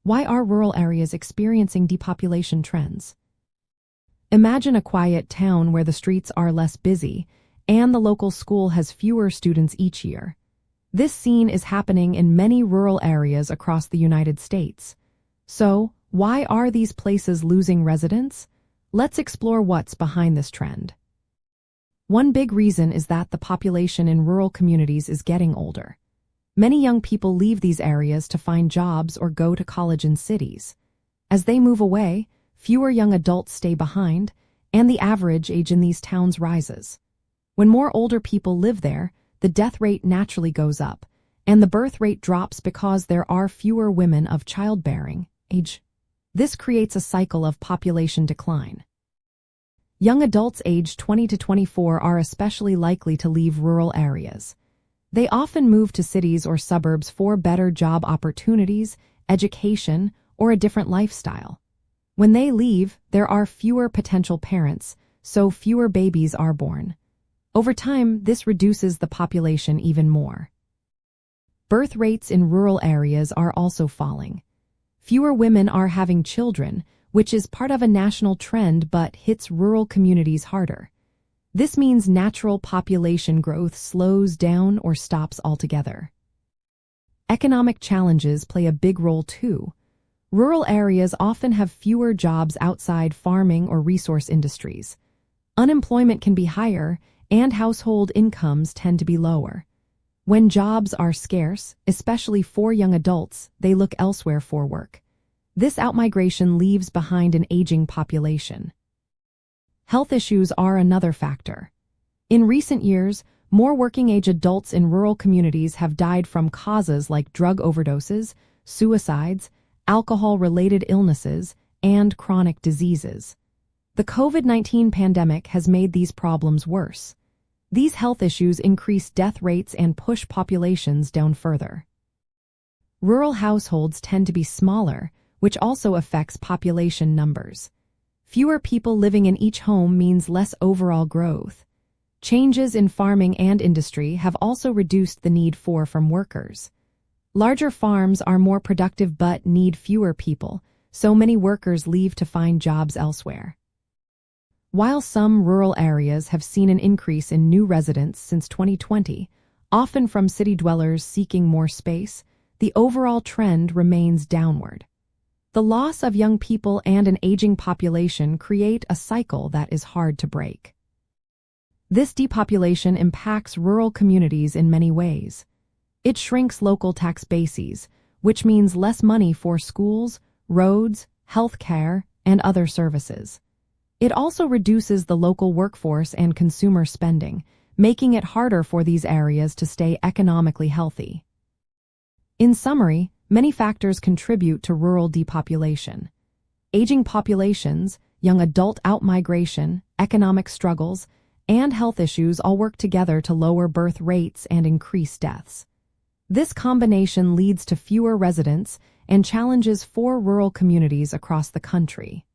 Why are rural areas experiencing depopulation trends? Imagine a quiet town where the streets are less busy and the local school has fewer students each year. This scene is happening in many rural areas across the United States. So, why are these places losing residents? Let's explore what's behind this trend. One big reason is that the population in rural communities is getting older. Many young people leave these areas to find jobs or go to college in cities. As they move away, fewer young adults stay behind, and the average age in these towns rises. When more older people live there, the death rate naturally goes up, and the birth rate drops because there are fewer women of childbearing age. This creates a cycle of population decline. Young adults aged 20 to 24 are especially likely to leave rural areas. They often move to cities or suburbs for better job opportunities, education, or a different lifestyle. When they leave, there are fewer potential parents, so fewer babies are born. Over time, this reduces the population even more. Birth rates in rural areas are also falling. Fewer women are having children, which is part of a national trend but hits rural communities harder. This means natural population growth slows down or stops altogether. Economic challenges play a big role too. Rural areas often have fewer jobs outside farming or resource industries. Unemployment can be higher, and household incomes tend to be lower. When jobs are scarce, especially for young adults, they look elsewhere for work. This outmigration leaves behind an aging population. Health issues are another factor. In recent years, more working-age adults in rural communities have died from causes like drug overdoses, suicides, alcohol-related illnesses, and chronic diseases. The COVID-19 pandemic has made these problems worse. These health issues increase death rates and push populations down further. Rural households tend to be smaller, which also affects population numbers. Fewer people living in each home means less overall growth. Changes in farming and industry have also reduced the need for farm workers. Larger farms are more productive but need fewer people, so many workers leave to find jobs elsewhere. While some rural areas have seen an increase in new residents since 2020, often from city dwellers seeking more space, the overall trend remains downward. The loss of young people and an aging population create a cycle that is hard to break. This depopulation impacts rural communities in many ways. It shrinks local tax bases, which means less money for schools, roads, healthcare, and other services. It also reduces the local workforce and consumer spending, making it harder for these areas to stay economically healthy. In summary, many factors contribute to rural depopulation. Aging populations, young adult outmigration, economic struggles, and health issues all work together to lower birth rates and increase deaths. This combination leads to fewer residents and challenges for rural communities across the country.